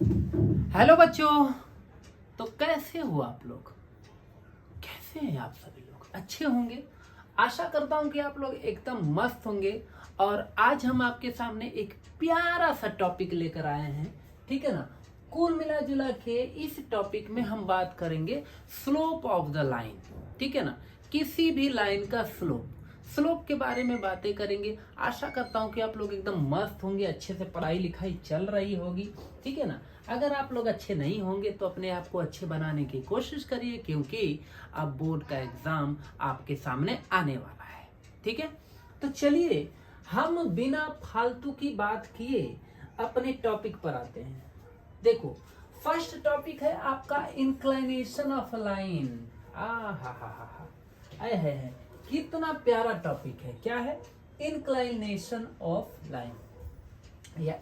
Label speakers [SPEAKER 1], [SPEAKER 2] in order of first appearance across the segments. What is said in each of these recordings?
[SPEAKER 1] Hello बच्चों। तो कैसे हो आप लोग? कैसे हैं आप सभी लोग? अच्छे होंगे। आशा करता हूं कि आप लोग एकदम मस्त होंगे। और आज हम आपके सामने एक प्यारा सा टॉपिक लेकर आए हैं, ठीक है ना। कुल मिला जुला के इस टॉपिक में हम बात करेंगे स्लोप ऑफ द लाइन, ठीक है ना। किसी भी लाइन का स्लोप के बारे में बातें करेंगे। आशा करता हूं कि आप लोग एकदम मस्त होंगे, अच्छे से पढ़ाई लिखाई चल रही होगी, ठीक है ना। अगर आप लोग अच्छे नहीं होंगे तो अपने आप को अच्छे बनाने की कोशिश करिए, क्योंकि अब बोर्ड का एग्जाम आपके सामने आने वाला है, ठीक है। तो चलिए हम बिना फालतू की बात किए अपने टॉपिक पर आते हैं। देखो, फर्स्ट टॉपिक है आपका इंक्लिनेशन ऑफ लाइन। आ हा है कितना प्यारा टॉपिक है। क्या है? इंक्लिनेशन ऑफ लाइन या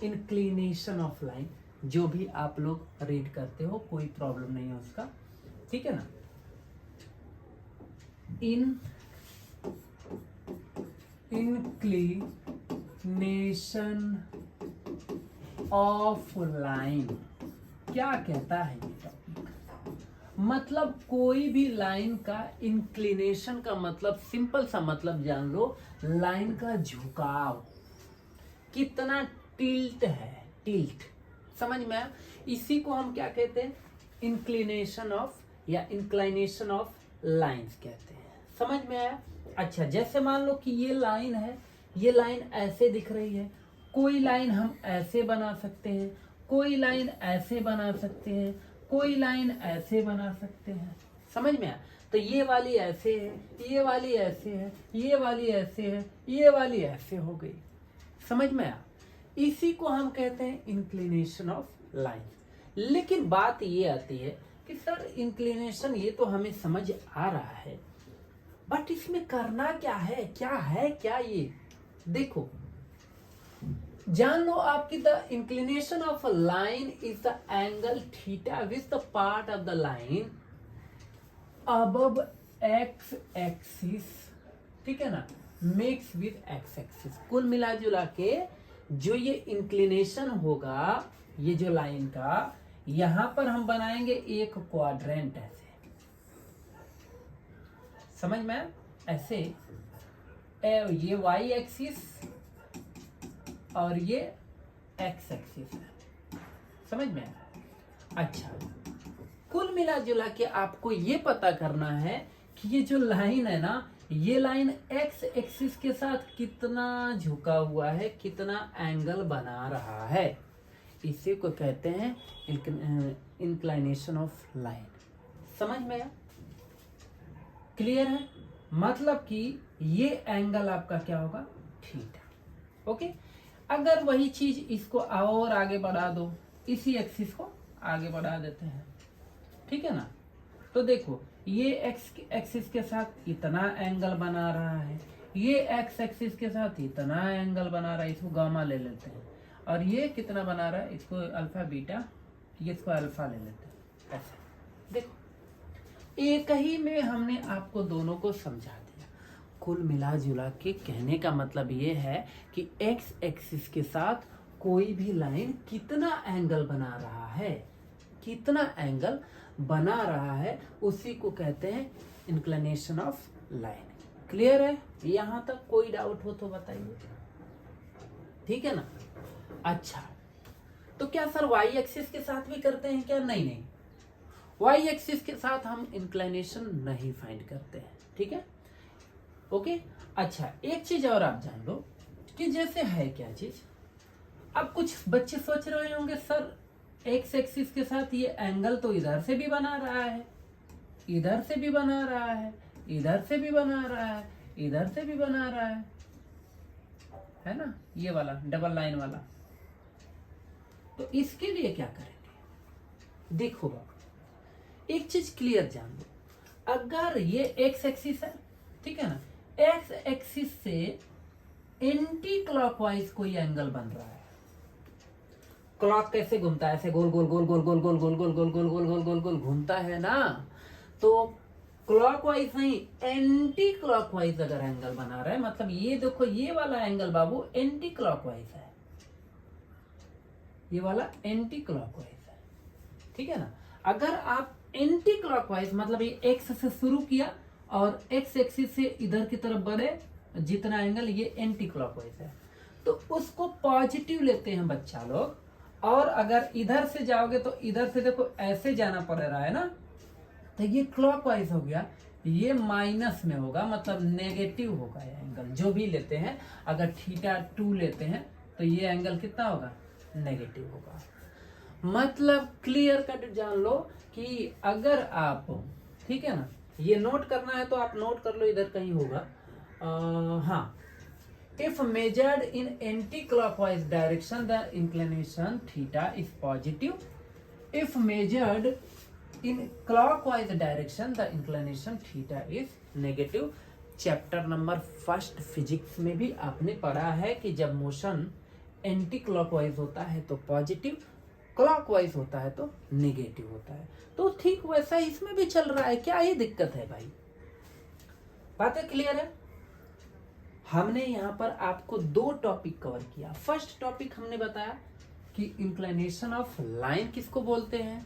[SPEAKER 1] इंक्लिनेशन ऑफ लाइन। जो भी आप लोग रीड करते हो, कोई प्रॉब्लम नहीं है उसका, ठीक है ना। इंक्लिनेशन ऑफ लाइन क्या कहता है ये टॉपिक? मतलब कोई भी लाइन का इंक्लिनेशन का मतलब, सिंपल सा मतलब जान लो, लाइन का झुकाव कितना टिल्ट है। टिल्ट समझ में आया? इसी को हम क्या कहते हैं? इंक्लिनेशन ऑफ या इंक्लाइनेशन ऑफ लाइंस कहते हैं। समझ में आया? अच्छा, जैसे मान लो कि ये लाइन है, ये लाइन ऐसे दिख रही है। कोई लाइन हम ऐसे बना सकते हैं, कोई लाइन ऐसे बना सकते हैं, कोई लाइन ऐसे बना सकते हैं। समझ में आया? तो ये वाली ऐसे है, ये वाली ऐसे है, ये वाली ऐसे है, ये वाली ऐसे हो गई। समझ में आया? इसी को हम कहते हैं इंक्लिनेशन ऑफ लाइन। लेकिन बात ये आती है कि सर इंक्लिनेशन ये तो हमें समझ आ रहा है, बट इसमें करना क्या है? क्या ये? देखो, जान लो आपकी the inclination of a line is the angle theta with the part of the line above x axis, ठीक है ना, मिक्स विथ एक्स एक्सिस। कुल मिला जुला के जो ये इंक्लिनेशन होगा, ये जो लाइन का, यहां पर हम बनाएंगे एक क्वाड्रेंट ऐसे। समझ में? ऐसे ये वाई एक्सिस और ये एक्स एक्सिस है। समझ में? अच्छा, कुल मिला जुला के आपको ये पता करना है कि ये जो लाइन है ना, ये लाइन एक्स एक्सिस के साथ कितना झुका हुआ है, कितना एंगल बना रहा है। इसी को कहते हैं इंक्लाइनेशन ऑफ लाइन। समझ में आया? क्लियर है? मतलब कि ये एंगल आपका क्या होगा? थीटा। ओके। अगर वही चीज इसको और आगे बढ़ा दो, इसी एक्सिस को आगे बढ़ा देते हैं, ठीक है ना। तो देखो, ये एक्स एक्सिस के साथ इतना एंगल बना रहा है, ये एक्स एक्सिस के साथ इतना एंगल बना रहा है, इसको गामा ले लेते हैं। और ये कितना बना रहा है? इसको अल्फा बीटा, ये इसको अल्फा ले लेते हैं। ऐसे देखो, एक ही में हमने आपको दोनों को समझा दिया। कुल मिला जुला के कहने का मतलब ये है कि एक्स एक्सिस के साथ कोई भी लाइन कितना एंगल बना रहा है, कितना एंगल बना रहा है, उसी को कहते हैं इंक्लिनेशन ऑफ लाइन। क्लियर है? यहां तक कोई डाउट हो तो बताइए, ठीक है ना। अच्छा, तो क्या सर वाई एक्सिस के साथ भी करते हैं क्या? नहीं, वाई एक्सिस के साथ हम इंक्लिनेशन नहीं फाइंड करते हैं, ठीक है। ओके। अच्छा, एक चीज और आप जान लो कि जैसे है क्या चीज, अब कुछ बच्चे सोच रहे होंगे सर एक्स एक्सिस के साथ ये एंगल तो इधर से भी बना रहा है, इधर से भी बना रहा है, इधर से भी बना रहा है, इधर से भी बना रहा है ना, ये वाला डबल लाइन वाला। तो इसके लिए क्या करेंगे? देखो बाबा, एक चीज क्लियर जान लो, अगर ये एक्स एक्सिस है, ठीक है ना, एक्स एक्सिस से एंटी क्लॉकवाइज कोई एंगल बन रहा है। क्लॉक कैसे घूमता है? ऐसे गोल गोल गोल गोल गोल गोल गोल गोल गोल गोल गोल गोल गोल गोल घूमता है ना। तो क्लॉकवाइज नहीं, एंटी क्लॉकवाइज अगर एंगल बना रहा है, मतलब ये देखो, ये वाला एंगल बाबू एंटी क्लॉकवाइज है। ये वाला एंटी क्लॉकवाइज है, ठीक है ना। अगर आप एंटी क्लॉकवाइज मतलब ये एक्स से शुरू किया और एक्स एक्सिस से इधर की तरफ बढ़े जितना एंगल, ये एंटी क्लॉकवाइज है, तो उसको पॉजिटिव लेते हैं बच्चा लोग। और अगर इधर से जाओगे तो इधर से देखो ऐसे जाना पड़ रहा है ना, तो ये क्लॉकवाइज हो गया, ये माइनस में होगा, मतलब नेगेटिव होगा ये एंगल जो भी लेते हैं। अगर θ2 लेते हैं तो ये एंगल कितना होगा, नेगेटिव होगा। मतलब क्लियर कट जान लो कि अगर आप, ठीक है ना, ये नोट करना है तो आप नोट कर लो, इधर कहीं होगा। हाँ, if measured in anti clockwise direction the inclination theta is positive, if measured in clockwise direction the inclination theta is negative. Chapter number 1 physics में भी आपने पढ़ा है कि जब मोशन एंटी क्लॉकवाइज होता है तो पॉजिटिव, क्लॉकवाइज होता है तो नेगेटिव होता है। तो ठीक वैसा इसमें भी चल रहा है, क्या ही दिक्कत है भाई, बातें क्लियर है। हमने यहाँ पर आपको 2 टॉपिक कवर किया। फर्स्ट टॉपिक हमने बताया कि इंक्लिनेशन ऑफ लाइन किसको बोलते हैं,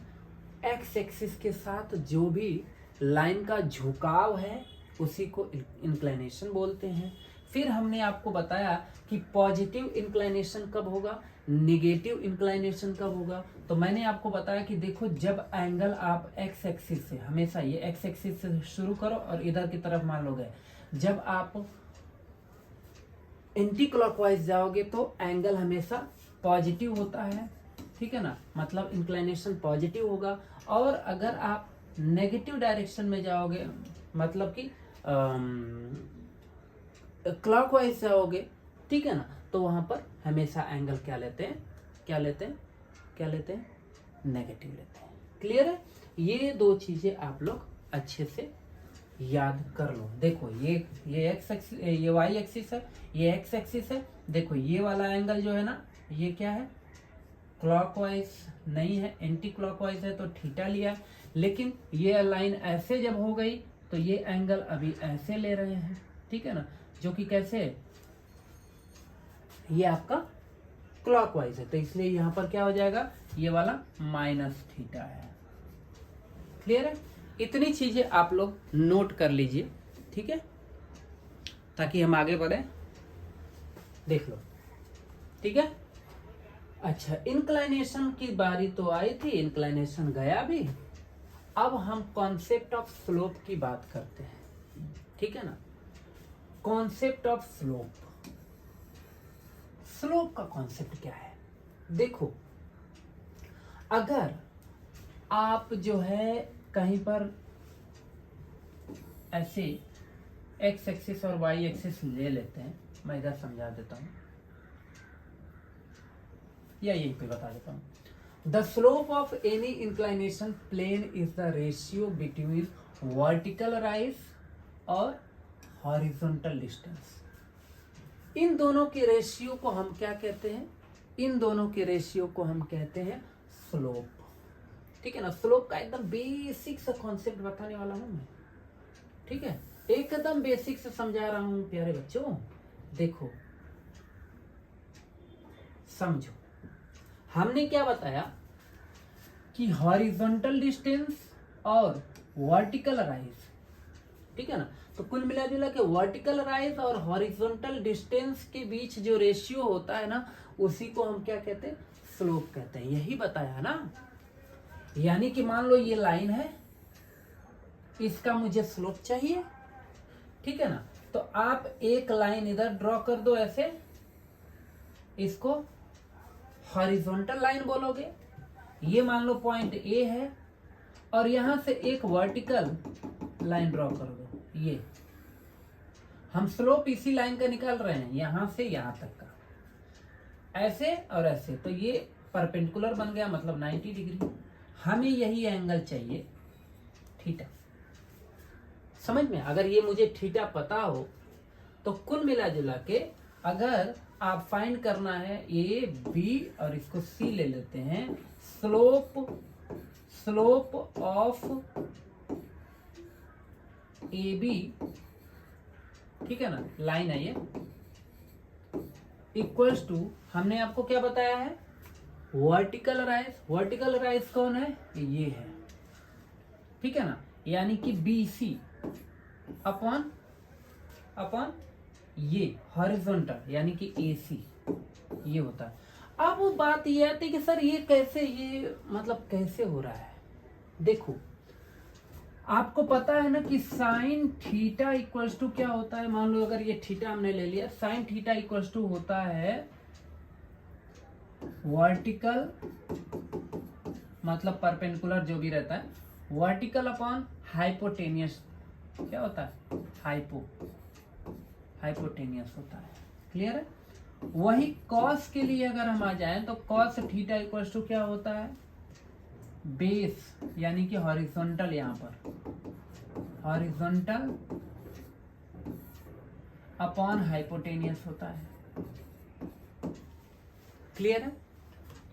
[SPEAKER 1] एक्स एक्सिस के साथ जो भी लाइन का झुकाव है उसी को इंक्लिनेशन बोलते हैं। फिर हमने आपको बताया कि पॉजिटिव इंक्लिनेशन कब होगा, निगेटिव इंक्लिनेशन कब होगा। तो मैंने आपको बताया कि देखो, जब एंगल आप एक्स एक्सिस से, हमेशा ये एक्स एक्सिस से शुरू करो और इधर की तरफ मान लोगे, जब आप एंटी क्लॉकवाइज जाओगे तो एंगल हमेशा पॉजिटिव होता है, ठीक है ना, मतलब इंक्लिनेशन पॉजिटिव होगा। और अगर आप नेगेटिव डायरेक्शन में जाओगे, मतलब कि क्लॉकवाइज जाओगे, ठीक है ना, तो वहां पर हमेशा एंगल क्या लेते हैं, क्या लेते हैं, क्या लेते हैं, नेगेटिव लेते हैं। क्लियर है। ये 2 चीजें आप लोग अच्छे से याद कर लो। देखो ये एक्स एक्सिस, ये वाई एक्सिस है, ये एक्स एक्सिस है। देखो ये वाला एंगल जो है ना, ये क्या है, क्लॉकवाइज नहीं है, एंटी क्लॉकवाइज है, तो थीटा लिया। लेकिन ये लाइन ऐसे जब हो गई तो ये एंगल अभी ऐसे ले रहे हैं, ठीक है ना, जो कि कैसे, ये आपका क्लॉकवाइज है, तो इसलिए यहां पर क्या हो जाएगा, ये वाला माइनस थीटा है। क्लियर है। इतनी चीजें आप लोग नोट कर लीजिए, ठीक है, ताकि हम आगे बढ़े। देख लो, ठीक है। अच्छा, इंक्लाइनेशन की बारी तो आई थी, इंक्लाइनेशन गया भी। अब हम कॉन्सेप्ट ऑफ स्लोप की बात करते हैं, ठीक है ना। कॉन्सेप्ट ऑफ स्लोप, स्लोप का कॉन्सेप्ट क्या है, देखो, अगर आप जो है कहीं पर ऐसे एक्स एक्सिस और वाई एक्सिस ले लेते हैं, मैं इधर समझा देता हूं या यहीं पे बता देता हूं। The slope of any inclination plane is the ratio between vertical rise और हॉरिजॉन्टल डिस्टेंस। इन दोनों के रेशियो को हम क्या कहते हैं, इन दोनों के रेशियो को हम कहते हैं स्लोप, ठीक है ना। स्लोप का एकदम बेसिक सा कॉन्सेप्ट बताने वाला हूं मैं, ठीक है, एकदम बेसिक से समझा रहा हूं प्यारे बच्चों। देखो समझो, हमने क्या बताया कि हॉरिजॉन्टल डिस्टेंस और वर्टिकल राइज, ठीक है ना, तो कुल मिला जुला के वर्टिकल राइज और हॉरिजॉन्टल डिस्टेंस के बीच जो रेशियो होता है ना, उसी को हम क्या कहते हैं, स्लोप कहते हैं। यही बताया ना। यानी कि मान लो ये लाइन है, इसका मुझे स्लोप चाहिए, ठीक है ना, तो आप एक लाइन इधर ड्रॉ कर दो ऐसे, इसको हॉरिजॉन्टल लाइन बोलोगे। ये मान लो पॉइंट ए है और यहां से एक वर्टिकल लाइन ड्रॉ कर दो, ये हम स्लोप इसी लाइन का निकाल रहे हैं, यहां से यहां तक का, ऐसे और ऐसे, तो ये परपेंडिकुलर बन गया, मतलब 90 डिग्री। हमें यही एंगल चाहिए थीटा, समझ में। अगर ये मुझे थीटा पता हो तो कुल मिला जुला के अगर आप फाइंड करना है ए बी और इसको सी ले लेते हैं, स्लोप ऑफ ए बी, ठीक है ना, लाइन है ये, इक्वल्स टू, हमने आपको क्या बताया है, वर्टिकल राइज कौन है, ये है, ठीक है ना, यानी कि BC अपॉन ये हॉरिजॉन्टल यानी कि AC ये होता है। अब वो बात ये आती है कि सर ये कैसे, ये मतलब कैसे हो रहा है। देखो आपको पता है ना कि साइन थीटा इक्वल्स टू क्या होता है, मान लो अगर ये थीटा हमने ले लिया, साइन थीटा इक्वल्स टू होता है वर्टिकल मतलब परपेंडिकुलर जो भी रहता है, वर्टिकल अपॉन हाइपोटेनियस, क्या होता है, हाइपोटेनियस होता है। क्लियर है। वही कॉस के लिए अगर हम आ जाएं तो कॉस थीटा इक्वल्स टू क्या होता है, बेस यानी कि हॉरिजॉन्टल, यहां पर हॉरिजॉन्टल अपॉन हाइपोटेनियस होता है। क्लियर है।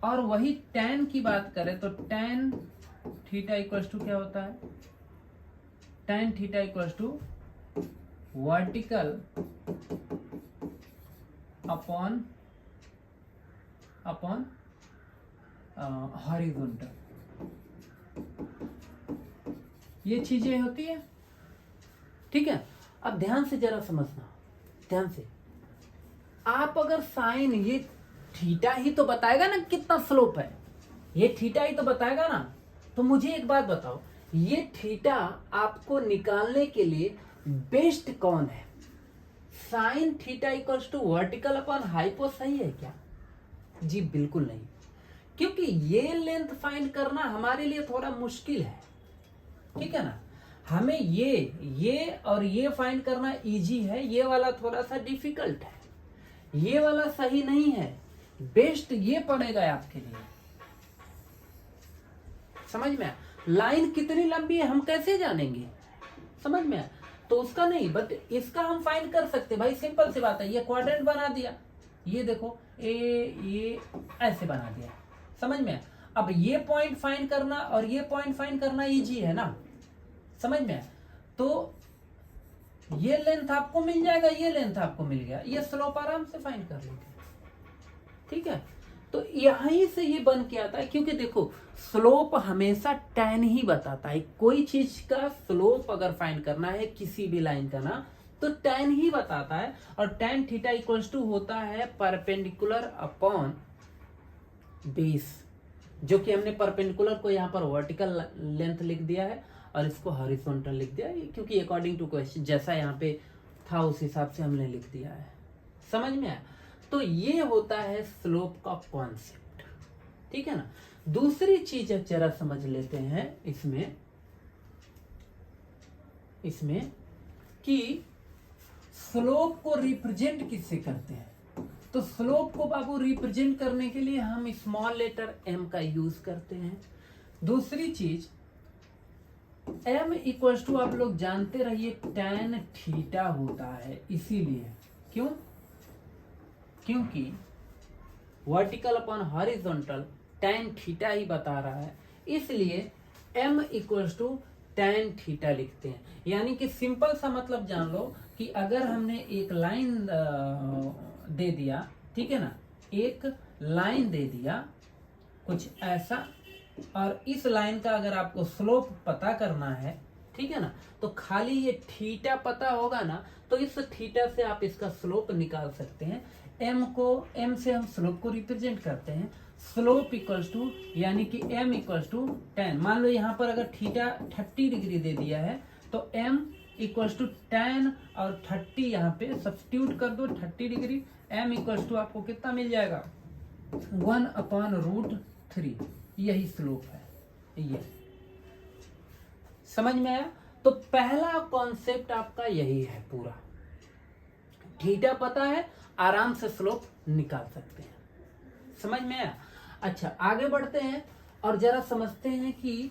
[SPEAKER 1] और वही tan की बात करें तो tan थीटा इक्वल्स टू क्या होता है, tan theta equals to vertical upon horizontal, ये चीजें होती है। ठीक है। अब ध्यान से जरा समझना, ध्यान से। आप अगर साइन, ये थीटा ही तो बताएगा ना कितना स्लोप है, ये थीटा ही तो बताएगा ना। तो मुझे एक बात बताओ, ये थीटा आपको निकालने के लिए बेस्ट कौन है, sine theta equals to vertical upon hypo सही है क्या? जी बिल्कुल नहीं, क्योंकि ये लेंथ फाइंड करना हमारे लिए थोड़ा मुश्किल है। ठीक है ना, हमें ये और ये फाइंड करना इजी है, ये वाला थोड़ा सा डिफिकल्ट है, ये वाला सही नहीं है। बेस्ट ये पड़ेगा आपके लिए। समझ में आया? लाइन कितनी लंबी है हम कैसे जानेंगे, समझ में आया? तो उसका नहीं, बट इसका हम फाइंड कर सकते भाई, सिंपल सी बात है। ये क्वाड्रेंट बना दिया, ये देखो ये ऐसे बना दिया, समझ में आया? अब ये पॉइंट फाइंड करना और ये पॉइंट फाइंड करना इजी है ना, समझ में आया? तो ये लेंथ आपको मिल जाएगा, ये लेंथ आपको मिल गया, ये स्लोप आराम से फाइंड कर लेंगे। ठीक है। तो यहीं से ये बन के आता है, क्योंकि देखो स्लोप हमेशा tan ही बताता है। कोई चीज का स्लोप अगर फाइंड करना है किसी भी लाइन का ना, तो tan ही बताता है। और tan थीटा इक्वल्स टू होता है परपेंडिकुलर अपॉन बेस, जो कि हमने परपेंडिकुलर को यहाँ पर वर्टिकल लेंथ लिख दिया है और इसको हॉरिजॉन्टल लिख दिया है, क्योंकि अकॉर्डिंग टू क्वेश्चन जैसा यहाँ पे था उस हिसाब से हमने लिख दिया है। समझ में आया? तो ये होता है स्लोप का कॉन्सेप्ट। ठीक है ना। दूसरी चीज जरा समझ लेते हैं इसमें कि स्लोप को रिप्रेजेंट किससे करते हैं। तो स्लोप को बाबू रिप्रेजेंट करने के लिए हम स्मॉल लेटर m का यूज करते हैं। दूसरी चीज m इक्वल्स टू आप लोग जानते रहिए tan थीटा होता है, इसीलिए क्योंकि vertical upon horizontal tan theta ही बता रहा है, इसलिए m equals to tan theta लिखते हैं। यानी कि सिंपल सा मतलब जान लो कि अगर हमने एक लाइन दे दिया, ठीक है ना, एक लाइन दे दिया कुछ ऐसा, और इस लाइन का अगर आपको स्लोप पता करना है, ठीक है ना, तो खाली ये थीटा पता होगा ना, तो इस थीटा से आप इसका स्लोप निकाल सकते हैं। m से हम स्लोप को रिप्रेजेंट करते हैं। स्लोप इक्वल्स टू यानी कि m इक्वल्स टू tan। मान लो यहाँ पर अगर थीटा 30 डिग्री दे दिया है तो m इक्वल्स टू tan और 30 यहाँ पे सब्स्टिट्यूट कर दो 30 डिग्री, m इक्वल्स टू आपको कितना मिल जाएगा 1/√3। यही स्लोप है, ये समझ में आया? तो पहला कॉन्सेप्ट आपका यही है पूरा। थीटा पता है, आराम से स्लोप निकाल सकते हैं। समझ में आया? अच्छा आगे बढ़ते हैं और जरा समझते हैं कि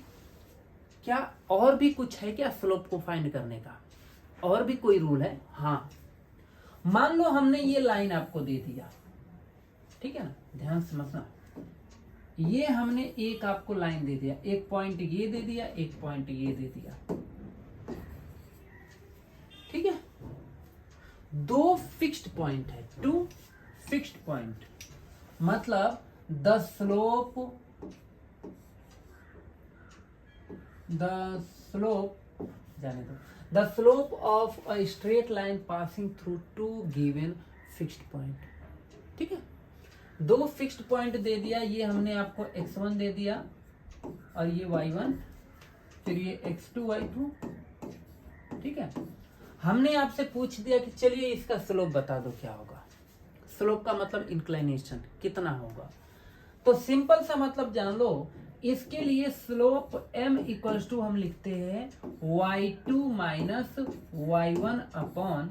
[SPEAKER 1] क्या और भी कुछ है क्या स्लोप को फाइंड करने का, और भी कोई रूल है? हाँ, मान लो हमने ये लाइन आपको दे दिया, ठीक है ना, ध्यान से समझना। ये हमने एक आपको लाइन दे दिया, एक पॉइंट ये दे दिया, एक पॉइंट ये दे दिया, ठीक है। दो फिक्स्ड पॉइंट है, टू फिक्स्ड पॉइंट, मतलब द स्लोप जाने दो, the slope of a straight line passing through two given fixed point. ठीक है, दो फिक्स्ड पॉइंट दे दिया, ये हमने आपको x1 दे दिया और ये y1, फिर ये x2 y2। ठीक है, हमने आपसे पूछ दिया कि चलिए इसका स्लोप बता दो क्या होगा। स्लोप का मतलब इंक्लाइनेशन कितना होगा, तो सिंपल सा मतलब जान लो। इसके लिए स्लोप m इक्वल्स टू हम लिखते हैं y2 minus y1 upon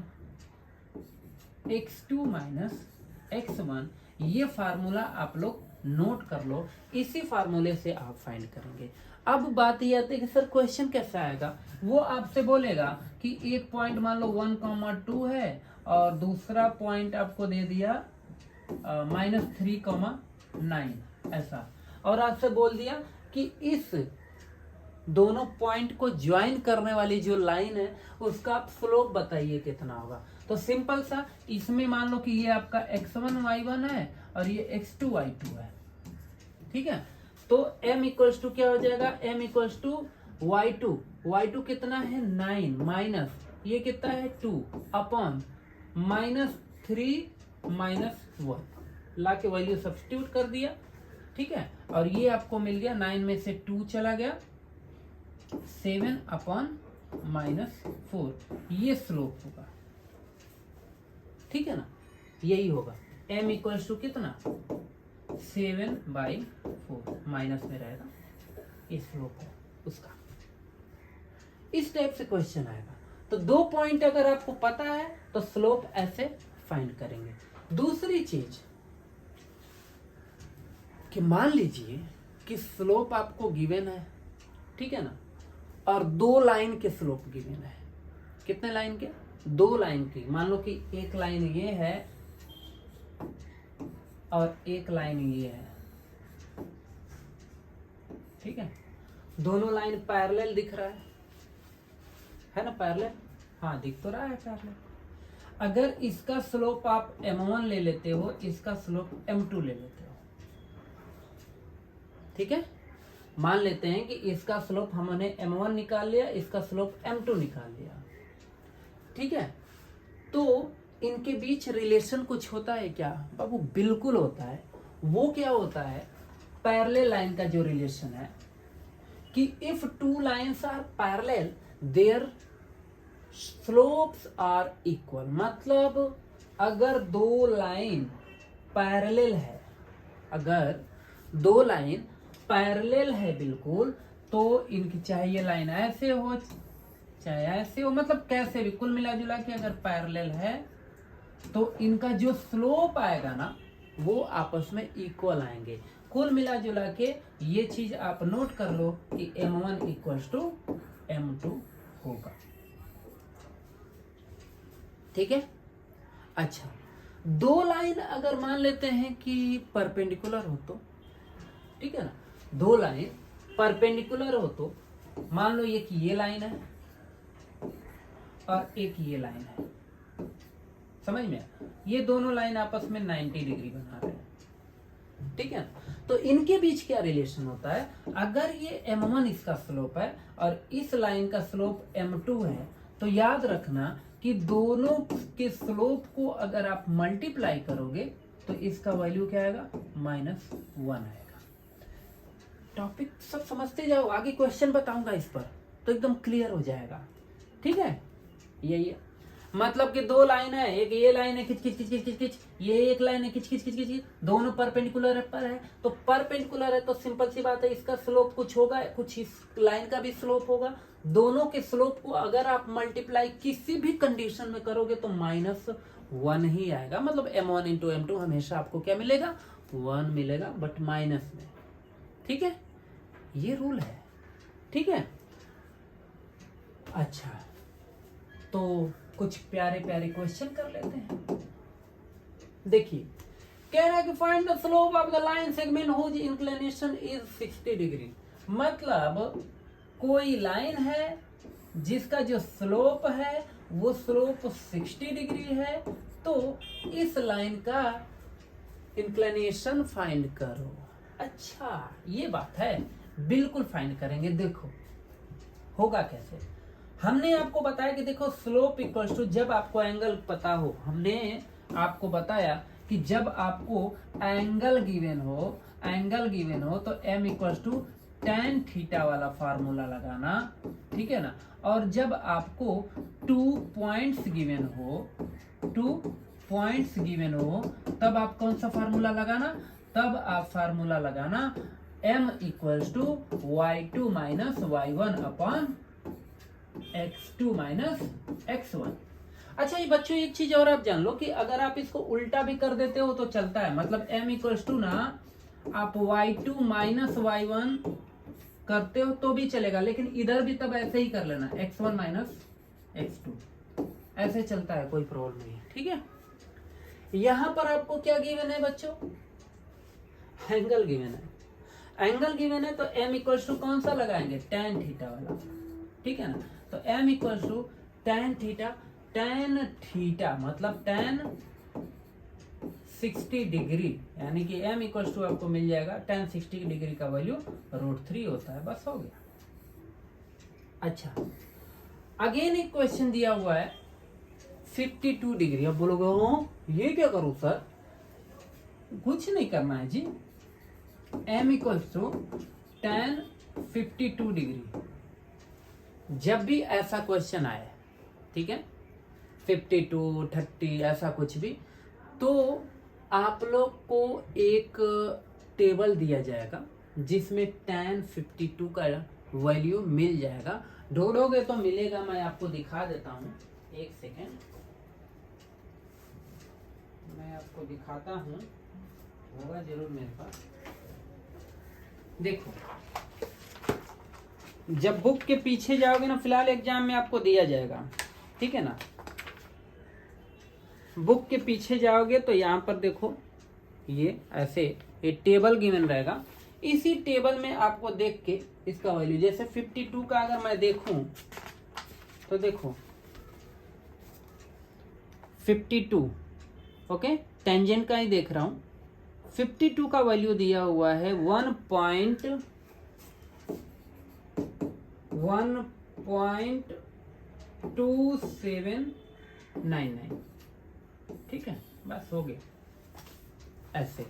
[SPEAKER 1] x2 minus x1। ये फार्मूला आप लोग नोट कर लो, इसी फार्मूले से आप फाइंड करेंगे। अब बात ये आती है कि सर क्वेश्चन कैसा आएगा, वो आपसे बोलेगा कि एक पॉइंट मान लो 1,2 है और दूसरा पॉइंट आपको दे दिया -3,9 ऐसा, और आपसे बोल दिया कि इस दोनों पॉइंट को ज्वाइन करने वाली जो लाइन है उसका आप स्लोप बताइए कितना होगा। तो सिंपल सा, इसमें मान लो कि ये आपका x1 y1 है और ये x2 y2 है। ठीक है, तो m इक्वल्स टू क्या हो जाएगा, m इक्वल्स टू y2 कितना है 9 माइनस ये कितना है 2 अपॉन -3 -1 ला के वैल्यू सब्स्टिट्यूट कर दिया। ठीक है, और ये आपको मिल गया 9 में से 2 चला गया 7 अपॉन -4, ये स्लोप होगा। ठीक है ना, यही होगा m इक्वल्स टू कितना 7/4 माइनस में रहेगा, ये स्लोप है उसका। इस टाइप से क्वेश्चन आएगा। तो दो पॉइंट अगर आपको पता है तो स्लोप ऐसे फाइंड करेंगे। दूसरी चीज कि मान लीजिए कि स्लोप आपको गिवन है, ठीक है ना, और दो लाइन के स्लोप गिवन है। कितने लाइन के, दो लाइन की। मान लो कि एक लाइन ये है और एक लाइन ये है। ठीक है, दोनों लाइन पैरेलल दिख रहा है ना, पैरेलल, हाँ दिख तो रहा है पैरेलल। अगर इसका स्लोप आप m1 ले लेते हो, इसका स्लोप m2 ले लेते हो। ठीक है, मान लेते हैं कि इसका स्लोप हमने m1 निकाल लिया, इसका स्लोप m2 निकाल लिया। ठीक है, तो इनके बीच रिलेशन कुछ होता है क्या बाबू? बिल्कुल होता है। वो क्या होता है, पैरेलल लाइन का जो रिलेशन है कि if two lines are parallel their slopes are equal. मतलब अगर दो लाइन पैरेलल है, अगर दो लाइन पैरेलल है बिल्कुल, तो इनकी चाहे ये लाइन ऐसे हो चाहे ऐसे हो, मतलब कैसे भी, कुल मिला जुला के अगर पैरेलल है तो इनका जो स्लोप आएगा ना वो आपस में इक्वल आएंगे। कुल मिला जुला के ये चीज आप नोट कर लो कि m1 इक्वल्स टू m2 होगा। ठीक है, अच्छा, दो लाइन अगर मान लेते हैं कि परपेंडिकुलर हो तो, ठीक है ना, दो लाइन परपेंडिकुलर हो तो मान लो ये कि ये लाइन है और एक ये लाइन है। समझ में, ये दोनों लाइन आपस में 90 डिग्री बना रहे हैं। ठीक है, तो इनके बीच क्या रिलेशन होता है, अगर ये m1 इसका स्लोप है और इस लाइन का स्लोप m2 है, तो याद रखना कि दोनों के स्लोप को अगर आप मल्टीप्लाई करोगे तो इसका वैल्यू क्या आएगा, -1 आएगा। टॉपिक सब समझते जाओ, आगे क्वेश्चन बताऊंगा इस पर तो एकदम क्लियर हो जाएगा। ठीक है, यही है मतलब कि दो लाइन है, एक ये लाइन है खिच खिच खिच खिच खिच खिच, ये एक लाइन है खिच खिच खिच खिच, दोनों परपेंडिकुलर पर है। तो परपेंडिकुलर है तो सिंपल सी बात है, इसका स्लोप कुछ होगा, कुछ इस लाइन का भी स्लोप होगा। दोनों के स्लोप को अगर आप मल्टीप्लाई किसी भी कंडीशन में करोगे तो -1 ही आएगा। मतलब m1 इंटू m2 हमेशा आपको क्या मिलेगा, 1 मिलेगा, बट माइनस में। ठीक है, ये रूल है। ठीक है, अच्छा, तो कुछ प्यारे प्यारे क्वेश्चन कर लेते हैं। देखिए, कह रहा है कि find the slope of the line segment whose inclination is 60 degree. मतलब कोई लाइन है जिसका जो स्लोप है वो स्लोप 60 डिग्री है, तो इस लाइन का इंक्लिनेशन फाइंड करो। अच्छा ये बात है, बिल्कुल फाइंड करेंगे। देखो होगा कैसे, हमने आपको बताया कि देखो स्लोप इक्वल्स टू, जब आपको एंगल पता हो, हमने आपको बताया कि जब आपको एंगल गिवन हो तो m equals to tan theta वाला फार्मूला लगाना, ठीक है ना। और जब आपको 2 पॉइंट्स गिवन हो तब आप कौन सा फार्मूला लगाना, तब आप फार्मूला लगाना m equals to y2 minus y1 upon x2 minus x1। अच्छा ये बच्चों एक चीज और आप जान लो कि अगर आप इसको उल्टा भी कर देते हो तो चलता है, मतलब m इक्वल्स टू ना आप y2 माइनस y1 करते हो तो भी चलेगा, लेकिन इधर भी तब ऐसे ही कर लेना x1 माइनस x2, ऐसे चलता है, कोई प्रॉब्लम नहीं है, ठीक है। यहां पर आपको क्या गिवन है बच्चों, एंगल गिवन है तो m इक्वल्स टू कौन सा लगाएंगे, tan थीटा वाला, ठीक है ना। तो m equals to tan theta मतलब tan 60 डिग्री, यानी कि m इक्वल्स टू आपको मिल जाएगा tan 60 डिग्री का वैल्यू √3 होता है, बस हो गया। अच्छा अगेन एक क्वेश्चन दिया हुआ है 52 डिग्री। अब बोलोगे ये क्या करूं सर, कुछ नहीं करना है जी, m equals to tan 52 degree. जब भी ऐसा क्वेश्चन आए, ठीक है, 52 30 ऐसा कुछ भी, तो आप लोग को एक टेबल दिया जाएगा जिसमें tan 52 का वैल्यू मिल जाएगा। ढूंढोगे तो मिलेगा, मैं आपको दिखा देता हूं, एक सेकेंड मैं आपको दिखाता हूं, होगा जरूर मेरे पास। देखो जब बुक के पीछे जाओगे ना, फिलहाल एग्जाम में आपको दिया जाएगा, ठीक है ना, बुक के पीछे जाओगे तो यहाँ पर देखो ये ऐसे ये टेबल गिवन रहेगा, इसी टेबल में आपको देख के इसका वैल्यू, जैसे 52 का अगर मैं देखूं तो देखो 52, ओके, टेंजेंट का ही देख रहा हूं, 52 का वैल्यू दिया हुआ है 1.2799, ठीक है, बस हो गया। ऐसे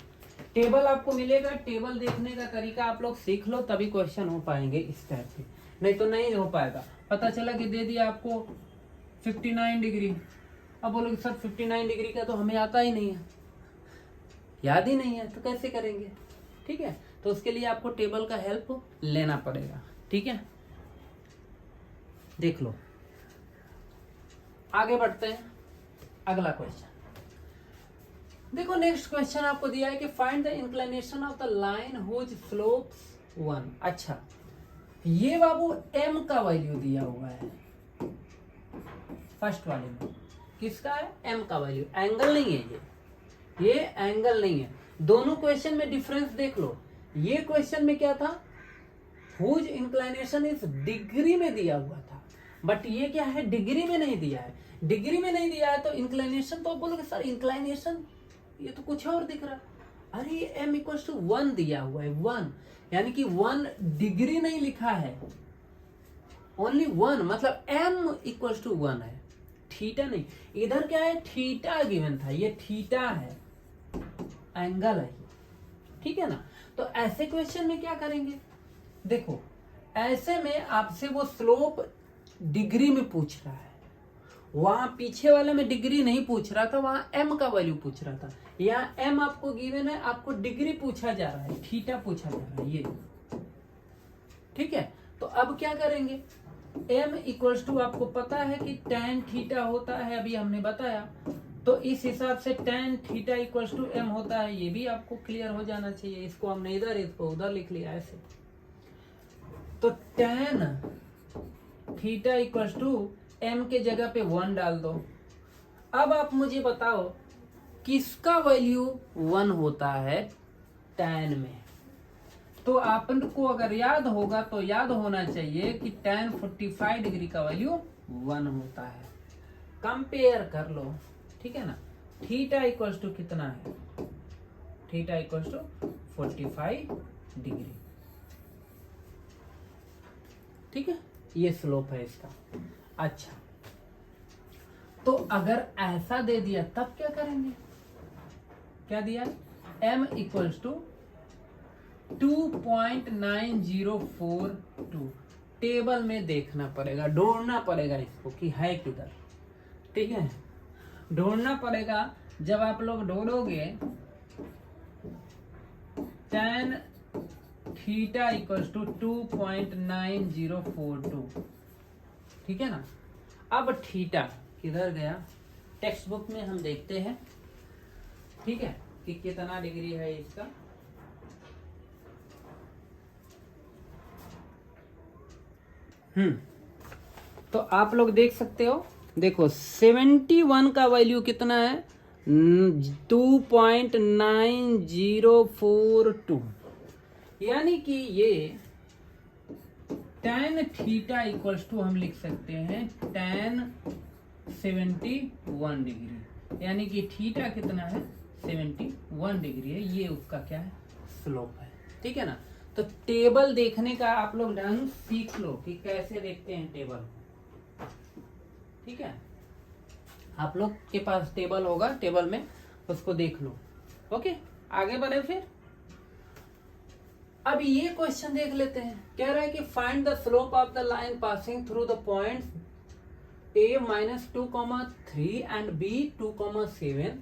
[SPEAKER 1] टेबल आपको मिलेगा, टेबल देखने का तरीका आप लोग सीख लो तभी क्वेश्चन हो पाएंगे इस टाइप से, नहीं तो नहीं हो पाएगा। पता चला कि दे दिया आपको 59 डिग्री, अब बोलोगे सर 59 डिग्री का तो हमें आता ही नहीं है, याद ही नहीं है, तो कैसे करेंगे, ठीक है। तो उसके लिए आपको टेबल का हेल्प लेना पड़ेगा, ठीक है। देख लो, आगे बढ़ते हैं, अगला क्वेश्चन देखो। नेक्स्ट क्वेश्चन आपको दिया है कि find the inclination of the line whose slopes 1। अच्छा ये बाबू m का वैल्यू दिया हुआ है, फर्स्ट वाले में किसका है, m का वैल्यू, एंगल नहीं है ये एंगल नहीं है। दोनों क्वेश्चन में डिफरेंस देख लो, ये क्वेश्चन में क्या था, हुज इंक्लिनेशन इस डिग्री में दिया हुआ था, बट ये क्या है, डिग्री में नहीं दिया है। डिग्री में नहीं दिया है तो इंक्लिनेशन, तो बोलोगे सर इंक्लिनेशन ये तो कुछ और दिख रहा है, अरे ये m इक्वल्स टू 1 दिया हुआ है, 1 यानी कि 1 डिग्री नहीं लिखा है, ओनली 1, मतलब m इक्वल्स टू 1 है, थीटा नहीं। इधर क्या है, थीटा गिवन था, ये थीटा है, एंगल है, ठीक है ना। तो ऐसे क्वेश्चन में क्या करेंगे, देखो ऐसे में आपसे वो स्लोप डिग्री में पूछ रहा है, वहां पीछे वाले में डिग्री नहीं पूछ रहा था, वहां m का वैल्यू पूछ रहा था। यहाँ m आपको गिवन है, आपको डिग्री पूछा जा रहा है, थीटा पूछा जा रहा है, ये ठीक है। तो अब क्या करेंगे, m इक्वल्स टू आपको पता है कि tan थीटा होता है, अभी हमने बताया, तो इस हिसाब से tan theta equals to m होता है, ये भी आपको क्लियर हो जाना चाहिए। इसको हमने इधर, इसको उधर लिख लिया ऐसे, तो tan theta equals to m के जगह पे 1 डाल दो। अब आप मुझे बताओ किसका वैल्यू 1 होता है tan में, तो आपको अगर याद होगा तो याद होना चाहिए कि tan 45 डिग्री का वैल्यू 1 होता है। कंपेयर कर लो, ठीक है ना। थीटा इक्वल्स टू कितना है, थीटा इक्वल टू 45 डिग्री। ठीक है, ये स्लोप है इसका। अच्छा, तो अगर ऐसा दे दिया तब क्या करेंगे? क्या दिया? m equals to 2.9042। टेबल में देखना पड़ेगा, ढूंढना पड़ेगा इसको कि है किधर। ठीक है, ढूंढना पड़ेगा। जब आप लोग ढूंढोगे tan थीटा इक्वल्स टू 2.9042। ठीक है ना। अब थीटा किधर गया? टेक्स्ट बुक में हम देखते हैं, ठीक है, कि कितना डिग्री है इसका। तो आप लोग देख सकते हो, देखो 71 का वैल्यू कितना है? 2.9042। यानी कि ये tan थीटा इक्वल्स टू हम लिख सकते हैं tan 71 डिग्री। यानी कि थीटा कितना है? 71 डिग्री है। ये उसका क्या है? स्लोप है। ठीक है ना। तो टेबल देखने का आप लोग ढंग सीख लो कि कैसे देखते हैं टेबल। ठीक है, आप लोग के पास टेबल होगा, टेबल में उसको देख लो। ओके, आगे बढ़े फिर। अब ये क्वेश्चन देख लेते हैं। कह रहा है कि find the slope of the line passing through the points a -2,3 and b 2,7.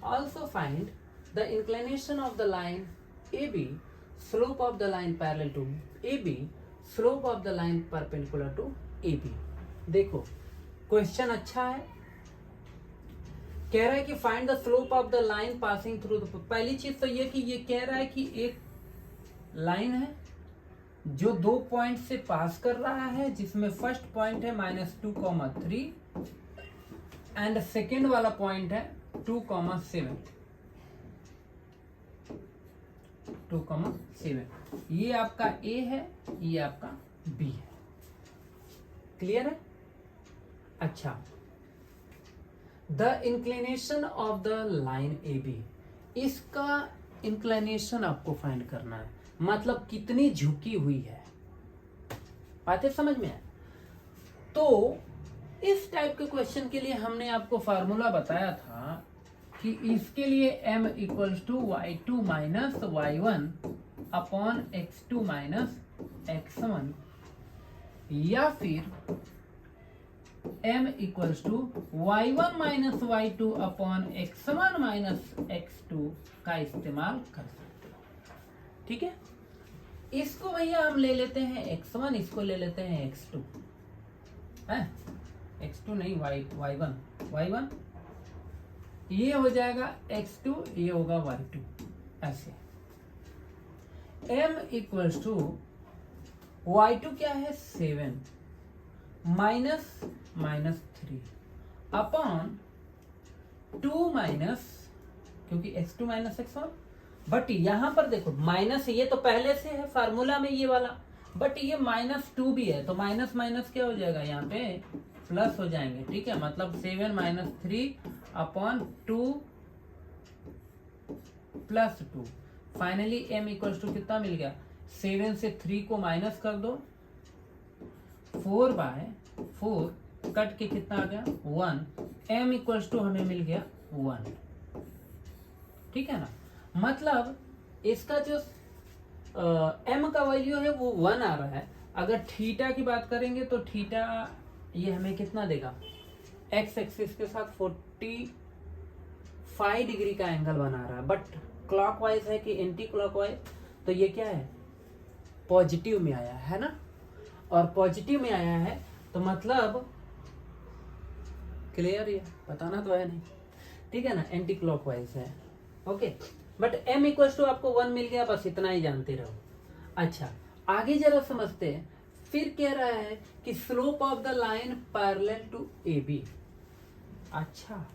[SPEAKER 1] Also find the inclination of the line AB, slope of the line parallel to AB, slope of the line perpendicular to AB। देखो question अच्छा है। कह रहा है कि find the slope of the line passing through the. पहली चीज तो ये कि ये कह रहा है कि एक लाइन है जो 2 पॉइंट से पास कर रहा है, जिसमें फर्स्ट पॉइंट है -2,3 एंड सेकेंड वाला पॉइंट है 2,7। 2,7 ये आपका A है, ये आपका B है। क्लियर है? अच्छा, the inclination of the line AB, इसका इंक्लिनेशन आपको फाइंड करना है, मतलब कितनी झुकी हुई है। बातें समझ में है? तो इस टाइप के क्वेश्चन के लिए हमने आपको फार्मूला बताया था कि इसके लिए m equals to y2 minus y1 upon x2 minus x1, या फिर m equals to y1 minus y2 upon x1 minus x2 का इस्तेमाल कर सकते हो। ठीक है, इसको भैया हम ले लेते हैं x1, इसको ले लेते हैं x2 है, x2 नहीं y1, ये हो जाएगा x2, ये होगा y2। ऐसे m इक्वल्स टू y2 क्या है? 7 -3 अपॉन 2 माइनस, क्योंकि x2 माइनस x1। बट यहां पर देखो माइनस, ये तो पहले से है फार्मूला में ये वाला, बट ये -2 भी है, तो माइनस माइनस क्या हो जाएगा? यहाँ पे प्लस हो जाएंगे। ठीक है, मतलब 7 - 3 upon 2 + 2। Finally m equals to कितना मिल गया? 7 से 3 को माइनस कर दो, 4/4 कट के कितना आ गया? 1। m इक्वल्स टू हमें मिल गया 1। ठीक है ना। मतलब इसका जो m का वैल्यू है वो 1 आ रहा है। अगर थीटा की बात करेंगे तो थीटा ये हमें कितना देगा? x एक्सिस के साथ 45 डिग्री का एंगल बना रहा है, बट क्लॉकवाइज है कि एंटी क्लॉकवाइज, तो ये क्या है? पॉजिटिव में आया है ना। और पॉजिटिव में आया है तो मतलब क्लियर, ये बताना तो है नहीं। ठीक है ना, एंटी क्लॉकवाइज है। Okay, but m equals to आपको 1 मिल गया, बस इतना ही जानते रहो। अच्छा, आगे जरा समझते हैं। फिर कह रहा है कि slope of the line parallel to AB। अच्छा,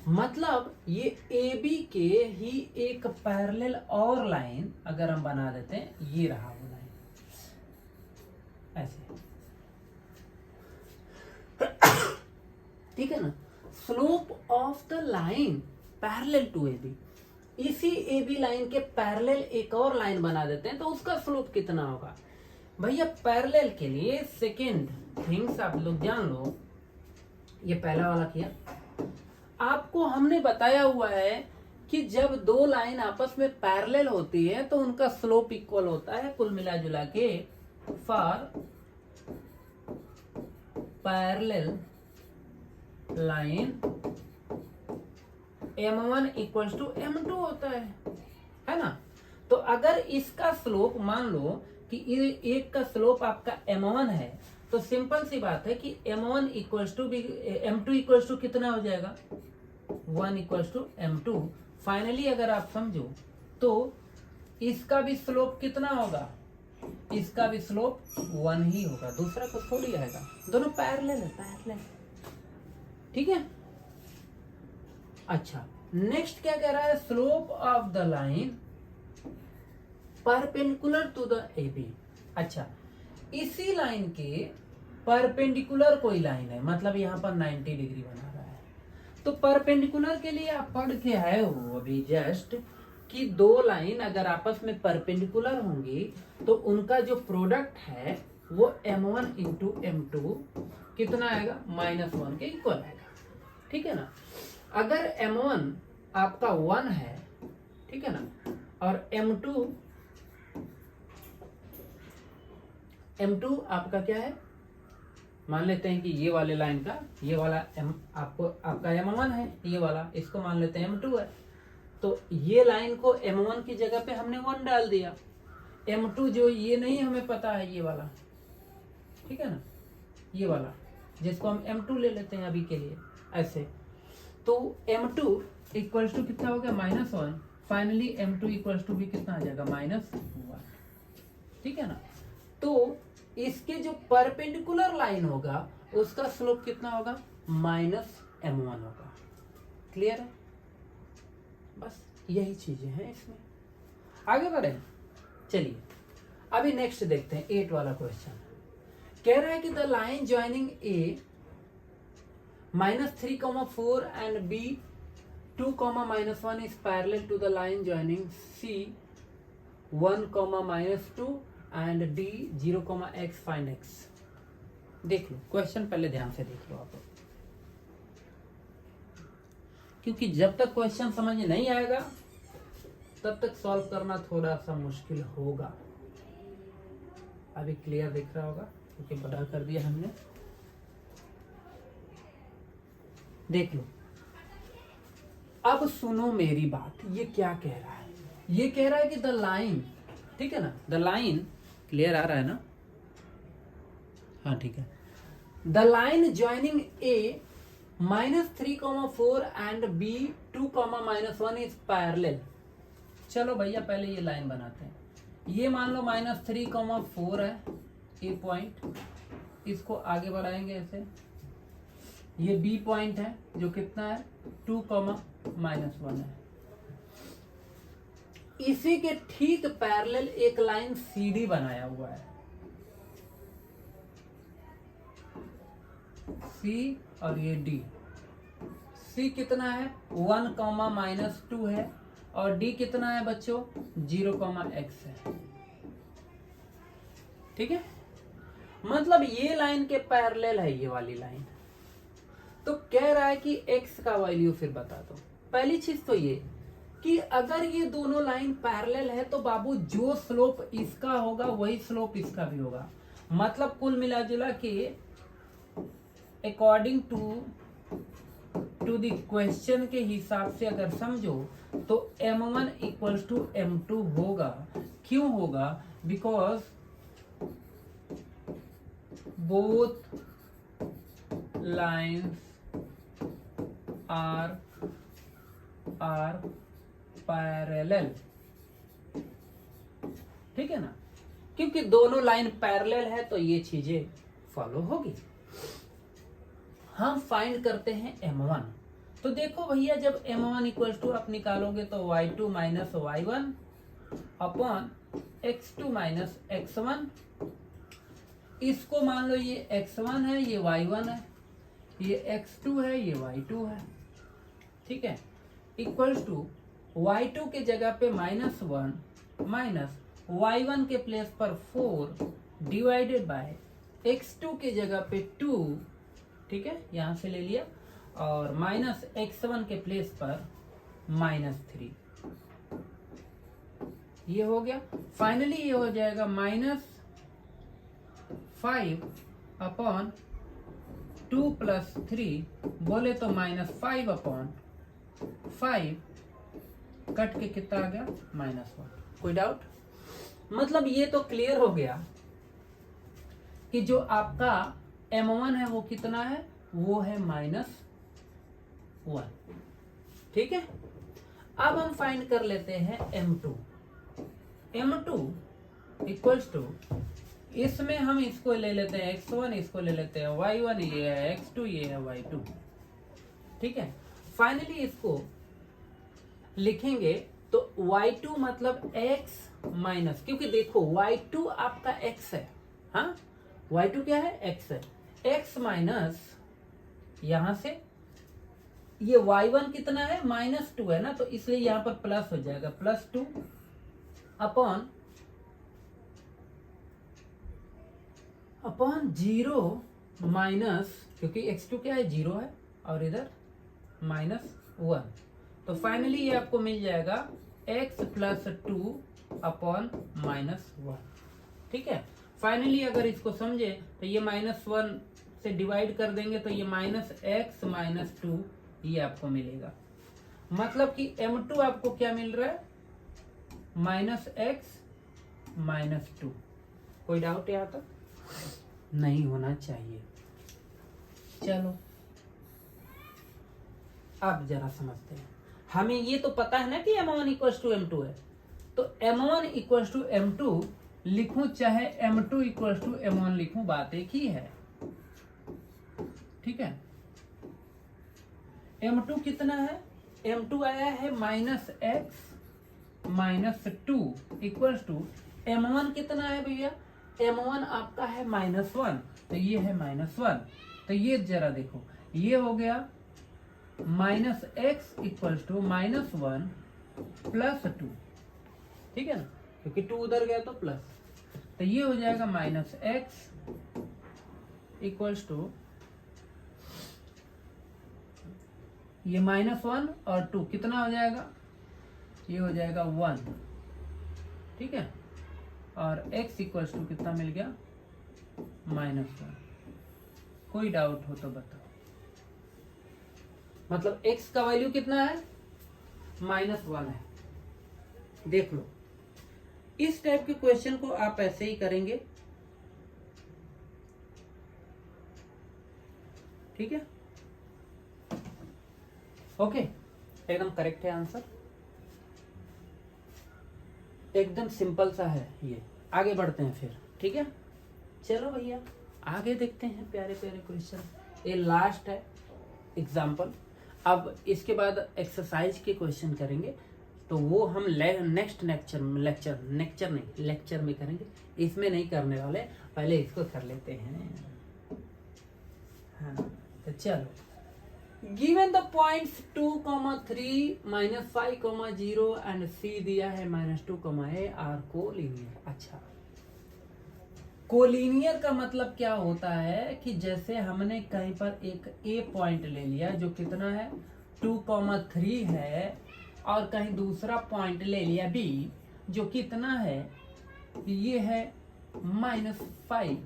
[SPEAKER 1] मतलब ये AB के ही एक पैरेलल और लाइन अगर हम बना देते हैं, ये रहा वो लाइन ऐसे। ठीक है ना। Slope of the line parallel to AB, इसी ए बी लाइन के पैरेलल एक और लाइन बना देते हैं तो उसका स्लोप कितना होगा। भैया पैरेलल के लिए सेकेंड थिंग्स आप लोग जान लो, ये पहला वाला किया, आपको हमने बताया हुआ है कि जब दो लाइन आपस में पैरेलल होती है तो उनका स्लोप इक्वल होता है कुल मिला जुला के for parallel line m1 equals to m2 होता है ना। तो अगर इसका स्लोप मान लो कि एक का स्लोप आपका m1 है तो सिंपल सी बात है कि m1 equals to m2 equals to कितना हो जाएगा 1 इक्वल्स टू m2। फाइनली अगर आप समझो तो इसका भी स्लोप कितना होगा, इसका भी स्लोप 1 ही होगा, दूसरा को थोड़ी आएगा, दोनों पैरेलल है, पैरेलल। ठीक है। अच्छा नेक्स्ट क्या कह रहा है, slope of the line perpendicular to the AB। अच्छा इसी लाइन के परपेंडिकुलर कोई लाइन है, मतलब यहाँ पर 90 डिग्री बना रहा है, तो परपेंडिकुलर के लिए आप पढ़ के आए हो अभी जस्ट कि दो लाइन अगर आपस में परपेंडिकुलर होंगी तो उनका जो प्रोडक्ट है वो m1 इंटू m2 कितना आएगा -1 के इक्वल आएगा। ठीक है ना। अगर m1 आपका 1 है, ठीक है ना, और m2 आपका क्या है, मान लेते हैं कि ये वाले लाइन का ये वाला आपका m1 है, ये वाला इसको मान लेते हैं m2 है, तो ये लाइन को m1 की जगह पे हमने 1 डाल दिया, m2 जो ये नहीं हमें पता है ये वाला, ठीक है ना, ये वाला जिसको हम m2 ले लेते हैं अभी के लिए ऐसे, तो m2 इक्वल्स टू कितना हो गया -1, फाइनली m2 इक्वल्स टू भी कितना आ जाएगा -1। ठीक है ना। तो इसके जो परपेंडिकुलर लाइन होगा उसका स्लोप कितना होगा -m1 होगा। क्लियर है। बस यही चीजें हैं इसमें। आगे बढ़े, चलिए अभी नेक्स्ट देखते हैं 8 वाला क्वेश्चन। कह रहा है कि the line joining A -3, 4 and B 2, -1 is parallel to the line joining C 1, -2 and D 0, x, find x। देख लो क्वेश्चन, पहले ध्यान से देख लो आप, क्योंकि जब तक क्वेश्चन समझ में नहीं आएगा तब तक सॉल्व करना थोड़ा सा मुश्किल होगा। अभी क्लियर दिख रहा होगा क्योंकि बड़ा कर दिया हमने। देख लो, अब सुनो मेरी बात, ये क्या कह रहा है, ये कह रहा है कि द लाइन, ठीक है ना, द लाइन क्लियर आ रहा है ना, हाँ ठीक है, the line joining A -3, 4 and B 2, -1 is parallel. चलो भैया पहले ये लाइन बनाते हैं। ये मान लो -3, 4 है ए पॉइंट, इसको आगे बढ़ाएंगे ऐसे, ये B पॉइंट है जो कितना है 2, -1 है। इसी के ठीक पैरेलल एक लाइन CD बनाया हुआ है, C और ये D। C कितना है 1, -2 है और D कितना है बच्चों 0, x है। ठीक है, मतलब ये लाइन के पैरेलल है ये वाली लाइन। तो कह रहा है कि x का वैल्यू फिर बता दो। पहली चीज तो ये कि अगर ये दोनों लाइन पैरेलल है तो बाबू जो स्लोप इसका होगा वही स्लोप इसका भी होगा, मतलब कुल मिला जुला के अकॉर्डिंग टू द क्वेश्चन के हिसाब से अगर समझो तो m1 इक्वल्स टू m2 होगा। क्यों होगा, because both lines are parallel. ठीक है ना, क्योंकि दोनों लाइन पैरेलल है तो ये चीजें फॉलो होगी। हम फाइंड करते हैं m1। तो देखो भैया जब m1 इक्वल्स टू आप निकालोगे तो y2 minus y1 upon x2 minus x1। इसको मान लो ये x1 है, ये y1 है, ये x2 है, ये y2 है। ठीक है, इक्वल्स टू y2 के जगह पे -1 माइनस y1 के प्लेस पर 4 डिवाइडेड बाय x2 के जगह पे 2, ठीक है, यहां से ले लिया, और माइनस x1 के प्लेस पर -3, ये हो गया। फाइनली ये हो जाएगा -5 अपॉन 2 प्लस 3, बोले तो -5 अपॉन 5, कट के कितना आ गया -1। कोई डाउट? मतलब ये तो क्लियर हो गया कि जो आपका m1 है वो कितना है, वो है -1, ठीक है। अब हम फाइंड कर लेते हैं m2 इक्वल्स टू, इसमें हम इसको ले लेते हैं x1, इसको ले लेते हैं y1, ये है x2, ये है y2, ठीक है। फाइनली इसको लिखेंगे तो y2 मतलब x माइनस, क्योंकि देखो y2 आपका x है, हाँ, y2 क्या है, x है, x माइनस यहां से ये y1 कितना है, -2 है ना, तो इसलिए यहां पर प्लस हो जाएगा, +2 अपॉन 0 माइनस, क्योंकि x2 क्या है, 0 है, और इधर -1, तो फाइनली ये आपको मिल जाएगा x + 2 अपॉन -1, ठीक है। फाइनली अगर इसको समझे तो ये -1 से डिवाइड कर देंगे तो ये -x - 2 ये आपको मिलेगा। मतलब कि m2 आपको क्या मिल रहा है, -x - 2। कोई डाउट यहां तक? नहीं होना चाहिए। चलो अब जरा समझते हैं। हमें ये तो पता है ना कि m1 = m2 है, तो m1 = m2 लिखूं चाहे m2 = m1 लिखूं, बात एक ही है, ठीक है। m2 कितना है, m2 आया है -x - 2 इक्वल्स टू m1 कितना है भैया, m1 आपका है -1, तो ये है -1, तो ये जरा देखो, ये हो गया -x = -1 + 2, ठीक है ना, क्योंकि 2 उधर गया तो प्लस, तो ये हो जाएगा -x = ये -1 और 2 कितना हो जाएगा, ये हो जाएगा 1, ठीक है, और x = कितना मिल गया, -1। कोई डाउट हो तो बताओ। मतलब x का वैल्यू कितना है, -1 है। देख लो, इस टाइप के क्वेश्चन को आप ऐसे ही करेंगे, ठीक है, ओके, एकदम करेक्ट है आंसर, एकदम सिंपल सा है ये। आगे बढ़ते हैं फिर, ठीक है। चलो भैया आगे देखते हैं प्यारे प्यारे क्वेश्चन। ये लास्ट है एग्जाम्पल, अब इसके बाद एक्सरसाइज के क्वेश्चन करेंगे, तो वो हम नेक्स्ट लेक्चर में करेंगे, इसमें नहीं करने वाले, पहले इसको कर लेते हैं। हाँ, तो चलो, given the points 2, 3, -5, 0 and C दिया है -2, A आर कोलिनियर। अच्छा, कोलिनियर का मतलब क्या होता है कि जैसे हमने कहीं पर एक A पॉइंट ले लिया जो कितना है 2, 3 है, और कहीं दूसरा पॉइंट ले लिया B जो कितना है, ये है -5,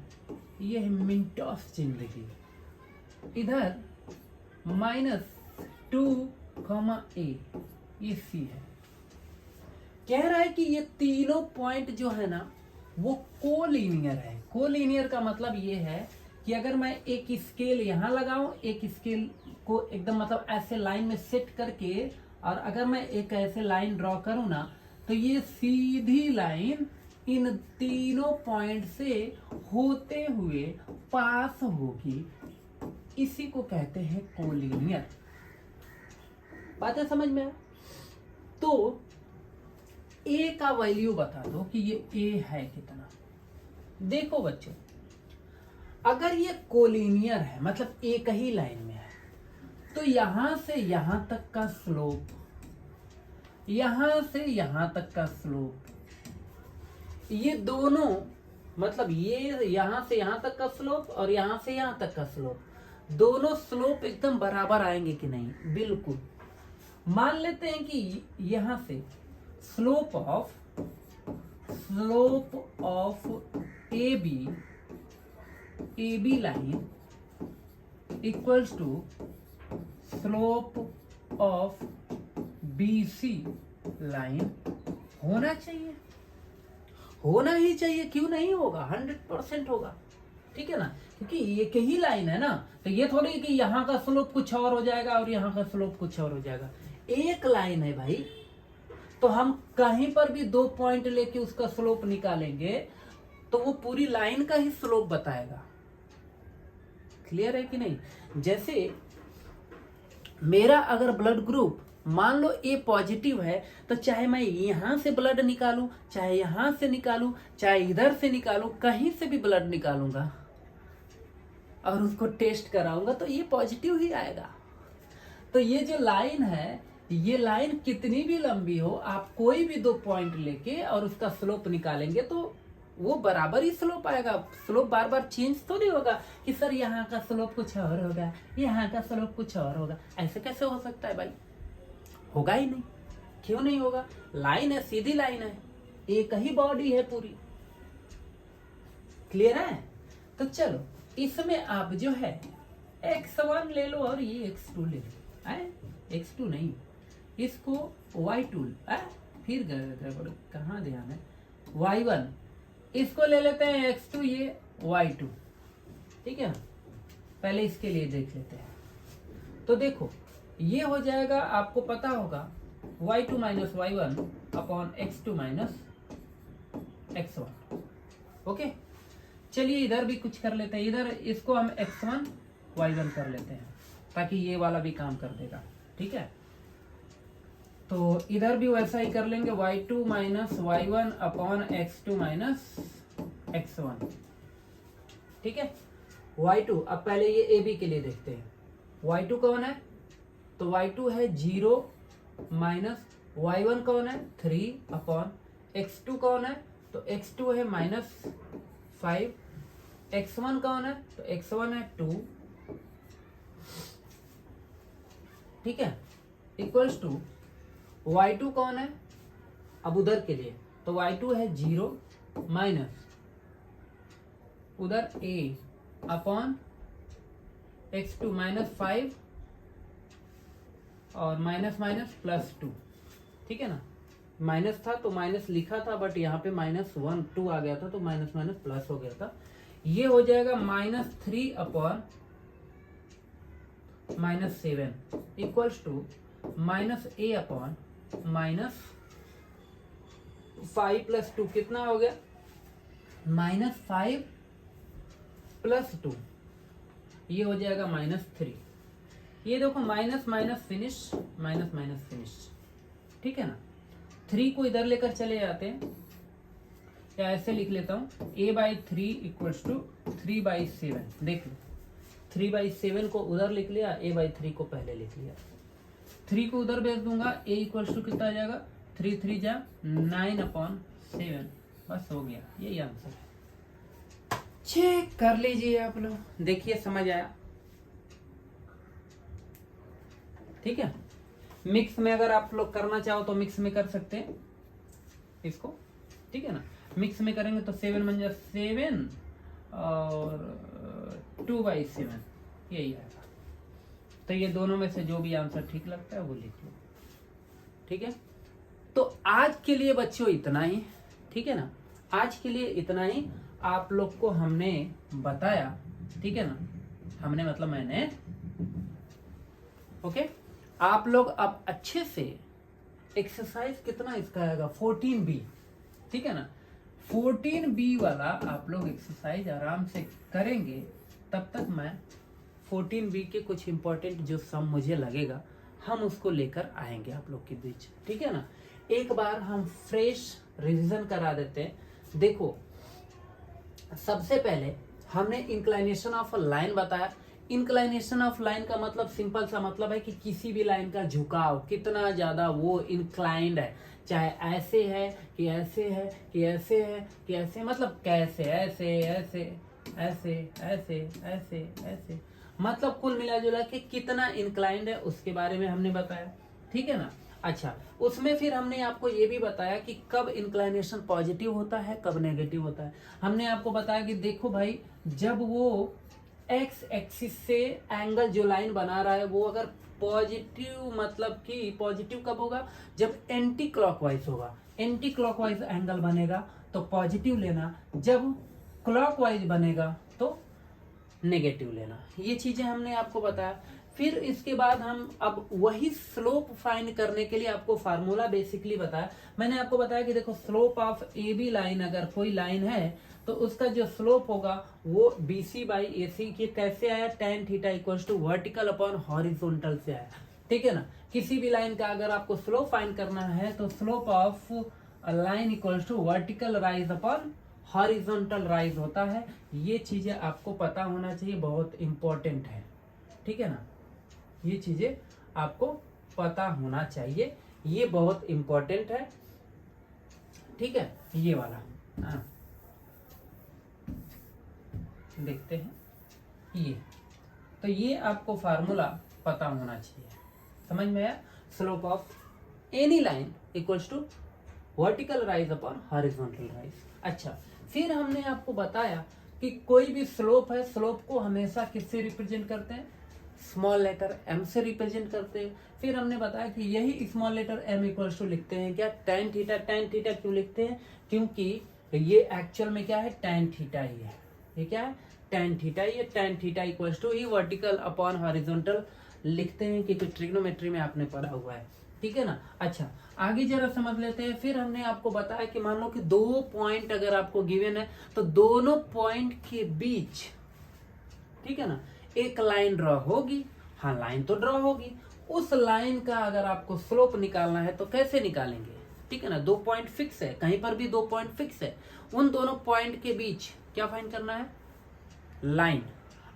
[SPEAKER 1] ये है मिनटॉस जिंदगी, इधर -2, A ये C है। कह रहा है कि ये तीनों पॉइंट जो है ना वो कोलिनियर है। कोलिनियर का मतलब ये है कि अगर मैं एक स्केल यहाँ लगाऊं, एक स्केल को एकदम मतलब ऐसे लाइन में सेट करके, और अगर मैं एक ऐसे लाइन ड्रॉ करूं ना, तो ये सीधी लाइन इन तीनों पॉइंट से होते हुए पास होगी, इसी को कहते हैं कोलिनियर। बातें समझ में आए? तो A का वैल्यू बता दो कि ये A है कितना। देखो बच्चों, अगर ये कोलिनियर है मतलब एक ही लाइन में है, तो यहां से यहां तक का स्लोप यहां से यहां तक का स्लोप, ये दोनों मतलब ये यहां से यहां तक का स्लोप और यहां से यहां तक का स्लोप, दोनों स्लोप एकदम बराबर आएंगे कि नहीं? बिल्कुल। मान लेते हैं कि यहां से slope of A B line equals to slope of B C line होना चाहिए, होना ही चाहिए। क्यों नहीं होगा? 100% होगा, ठीक है ना, क्योंकि एक ही लाइन है ना। तो ये थोड़ी कि यहाँ का स्लोप कुछ और हो जाएगा और यहाँ का स्लोप कुछ और हो जाएगा, एक लाइन है भाई। तो हम कहीं पर भी 2 पॉइंट लेके उसका स्लोप निकालेंगे तो वो पूरी लाइन का ही स्लोप बताएगा। क्लियर है कि नहीं? जैसे मेरा अगर ब्लड ग्रुप मान लो ए पॉजिटिव है, तो चाहे मैं यहां से ब्लड निकालूं, चाहे यहां से निकालूं, चाहे इधर से निकालूं, कहीं से भी ब्लड निकालूंगा और उसको टेस्ट कराऊंगा तो ये पॉजिटिव ही आएगा। तो ये जो लाइन है, ये लाइन कितनी भी लंबी हो, आप कोई भी 2 पॉइंट लेके और उसका स्लोप निकालेंगे तो वो बराबर ही स्लोप आएगा। स्लोप बार बार चेंज तो नहीं होगा कि सर यहाँ का स्लोप कुछ और होगा, यहाँ का स्लोप कुछ और होगा। ऐसे कैसे हो सकता है भाई? होगा ही नहीं। क्यों नहीं होगा? लाइन है, सीधी लाइन है, एक ही बॉडी है पूरी। क्लियर है? तो चलो इसमें आप जो है x1 ले लो और ये x2 ले लो। x2 नहीं, इसको y2 फिर कहाँ ध्यान है, y1 इसको ले लेते हैं x2, ये y2, ठीक है ना। पहले इसके लिए देख लेते हैं। तो देखो ये हो जाएगा, आपको पता होगा y2 minus y1 upon x2 minus x1। Okay, चलिए इधर भी कुछ कर लेते हैं। इधर इसको हम x1 y1 कर लेते हैं ताकि ये वाला भी काम कर देगा, ठीक है। तो इधर भी वैसा ही कर लेंगे, y2 minus y1 upon x2 minus x1, ठीक है। y2, अब पहले ये ए बी के लिए देखते हैं। y2 कौन है? तो y2 है 0 माइनस y1 कौन है? 3 अपॉन x2 कौन है? तो x2 है माइनस 5, x1 कौन है? तो x1 है 2, ठीक है, इक्वल्स टू y2 कौन है? अब उधर के लिए तो y2 है 0 माइनस उधर a अपॉन x2 माइनस 5 और माइनस माइनस प्लस 2, ठीक है ना। माइनस था तो माइनस लिखा था, बट यहाँ पे माइनस 1 2 आ गया था तो माइनस माइनस प्लस हो गया था। ये हो जाएगा minus 3 upon minus 7 equals to minus a upon minus 5 plus 2 कितना हो गया? माइनस 5 प्लस 2, ये हो जाएगा माइनस 3। ये देखो minus minus finish, minus minus finish, ठीक है ना। 3 को इधर लेकर चले जाते हैं, या ऐसे लिख लेता हूं a/3 इक्वल्स टू 3/7। देख लो 3/7 को उधर लिख लिया, a/3 को पहले लिख लिया। 3 को उधर भेज दूंगा, a इक्वल्स टू कितना आ जाएगा? 3 3 जा 9/7, बस हो गया, यही आंसर है। चेक कर लीजिए आप लोग, देखिए समझ आया, ठीक है। मिक्स में अगर आप लोग करना चाहो तो मिक्स में कर सकते हैं इसको, ठीक है ना। मिक्स में करेंगे तो 7 बन जाए 7 और 2/7, यही आएगा। तो ये दोनों में से जो भी आंसर ठीक लगता है वो लिख लो, ठीक है। तो आज के लिए बच्चों इतना ही, ठीक है ना। आज के लिए इतना ही आप लोग को हमने बताया, ठीक है ना। हमने मतलब मैंने, ओके। आप लोग अब अच्छे से एक्सरसाइज कितना इसका आएगा 14B, ठीक है ना। 14B वाला आप लोग एक्सरसाइज आराम से करेंगे, तब तक मैं 14B के कुछ इंपॉर्टेंट जो सम मुझे लगेगा हम उसको लेकर आएंगे आप लोग के बीच, ठीक है ना। एक बार हम फ्रेश रिवीजन करा देते हैं। देखो सबसे पहले हमने इंक्लाइनेशन ऑफ अ लाइन बताया, इंक्लाइनेशन ऑफ लाइन का मतलब सिंपल सा मतलब है कि किसी भी लाइन का झुकाव कितना ज्यादा वो इंक्लाइंड है, चाहे ऐसे है कि ऐसे है कि ऐसे है कि ऐसे, मतलब कैसे, ऐसे ऐसे ऐसे ऐसे ऐसे ऐसे, मतलब कुल मिला जुला के कितना इंक्लाइंड है उसके बारे में हमने बताया, ठीक है ना। अच्छा, उसमें फिर हमने आपको ये भी बताया कि कब इंक्लाइनेशन पॉजिटिव होता है, कब नेगेटिव होता है। हमने आपको बताया कि देखो भाई, जब वो एक्स एक्सिस से एंगल जो लाइन बना रहा है वो अगर पॉजिटिव, मतलब कि पॉजिटिव कब होगा, जब एंटी क्लॉकवाइज होगा, एंटी क्लॉकवाइज एंगल बनेगा तो पॉजिटिव लेना, जब क्लॉकवाइज बनेगा तो नेगेटिव लेना। ये चीजें हमने आपको बताया। फिर इसके बाद हम अब वही स्लोप फाइंड करने के लिए आपको फार्मूला बेसिकली बताया। मैंने आपको बताया कि देखो, slope of A B line, अगर कोई लाइन है तो उसका जो स्लोप होगा वो BC बाई AC के कैसे आया, tan theta equals to vertical upon horizontal से आया, ठीक है ना। किसी भी लाइन का अगर आपको स्लोप फाइंड करना है तो slope of line equals to vertical rise upon horizontal rise होता है। ये चीजें आपको पता होना चाहिए, बहुत इंपॉर्टेंट है, ठीक है ना। ये चीजें आपको पता होना चाहिए, ये बहुत इंपॉर्टेंट है, ठीक है। ये वाला देखते हैं, ये तो ये आपको फार्मूला पता होना चाहिए, समझ में आया। Slope of any line equals to vertical rise upon horizontal rise. अच्छा, फिर हमने आपको बताया कि कोई भी स्लोप है, स्लोप को हमेशा किससे रिप्रेजेंट करते हैं, स्मॉल लेटर m से रिप्रेजेंट करते हैं। फिर हमने बताया कि यही small letter m equals to लिखते हैं क्या, tan थीटा। tan थीटा क्यों लिखते हैं, क्योंकि ये एक्चुअल में क्या है, tan थीटा ही है। ये क्या है, tan थीटा। ये tan थीटा इक्वल्स टू ही वर्टिकल अपॉन हॉरिजॉन्टल लिखते हैं, क्योंकि ट्रिग्नोमेट्री में आपने पढ़ा हुआ है, ठीक है ना। अच्छा, आगे जरा समझ लेते हैं। फिर हमने आपको बताया कि मान लो कि 2 पॉइंट अगर आपको गिवन है तो दोनों पॉइंट के बीच, ठीक है ना, एक लाइन ड्रॉ होगी। हाँ, लाइन तो ड्रॉ होगी। उस लाइन का अगर आपको स्लोप निकालना है तो कैसे निकालेंगे, ठीक है ना। 2 पॉइंट फिक्स है, कहीं पर भी 2 पॉइंट फिक्स है, उन दोनों पॉइंट के बीच क्या फाइंड करना है, लाइन,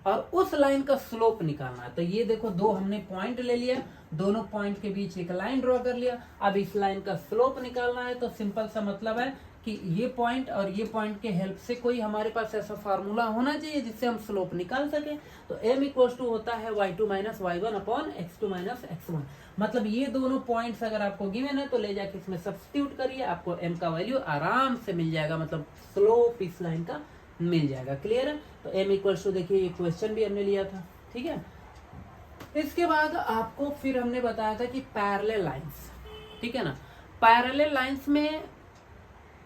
[SPEAKER 1] और उस लाइन का स्लोप निकालना है। तो ये देखो, 2 हमने पॉइंट ले लिया, दोनों पॉइंट के बीच एक लाइन ड्रॉ कर लिया। अब इस लाइन का स्लोप निकालना है तो सिंपल सा मतलब है कि ये पॉइंट और ये पॉइंट के हेल्प से कोई हमारे पास ऐसा फार्मूला होना चाहिए जिससे हम स्लोप निकाल सके। तो m इक्वल्स टू होता है y2 minus y1 upon x2 minus x1। मतलब ये दोनों पॉइंट्स अगर आपको गिवन है तो ले जाके इसमें सब्स्टिट्यूट करिए, आपको m का वैल्यू आराम से मिल जाएगा, मतलब स्लोप इस लाइन का मिल जाएगा। क्लियर है। तो m इक्वल्स टू, देखिए ये क्वेश्चन भी हमने लिया था, ठीक है। इसके बाद आपको फिर हमने बताया था कि पैरेलल लाइंस, ठीक है ना। पैरेलल लाइंस में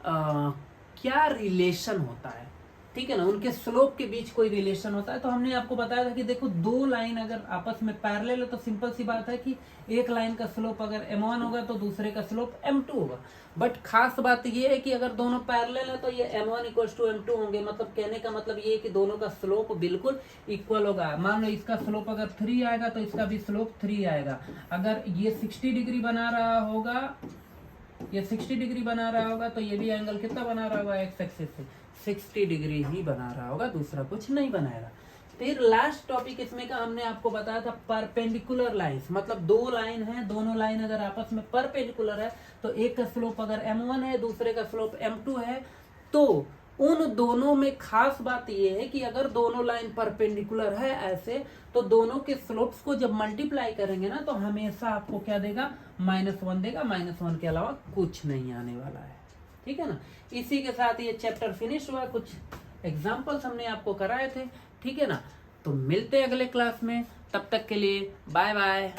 [SPEAKER 1] क्या रिलेशन होता है, ठीक है ना, उनके स्लोप के बीच कोई रिलेशन होता है। तो हमने आपको बताया था कि देखो, 2 लाइन अगर आपस में पैरेलल है तो सिंपल सी बात है कि एक लाइन का स्लोप अगर m1 होगा तो दूसरे का स्लोप m2 होगा। बट खास बात ये है कि अगर दोनों पैरेलल है तो ये m1 इक्वल्स टू m2 होंगे। मतलब कहने का मतलब ये है कि दोनों का स्लोप बिल्कुल इक्वल होगा। मान लो इसका स्लोप अगर 3 आएगा तो इसका भी स्लोप 3 आएगा। अगर ये 60 डिग्री बना रहा होगा, ये 60 डिग्री बना रहा होगा तो ये भी एंगल कितना बना रहा होगा, एक्स एक्सिस से 60 डिग्री ही बना रहा होगा, दूसरा कुछ नहीं बनाएगा। फिर लास्ट टॉपिक इसमें का हमने आपको बताया था परपेंडिकुलर लाइंस। मतलब 2 लाइन है, दोनों लाइन अगर आपस में परपेंडिकुलर है तो एक का स्लोप अगर m1 है, दूसरे का स्लोप m2 है, तो उन दोनों में खास बात यह है कि अगर दोनों लाइन परपेंडिकुलर है ऐसे, तो दोनों के स्लोप्स को जब मल्टीप्लाई करेंगे ना तो हमेशा आपको क्या देगा, -1 देगा। -1 के अलावा कुछ नहीं आने वाला है, ठीक है ना। इसी के साथ ये चैप्टर फिनिश हुआ। कुछ एग्जाम्पल्स हमने आपको कराए थे, ठीक है ना। तो मिलते हैं अगले क्लास में, तब तक के लिए बाय बाय।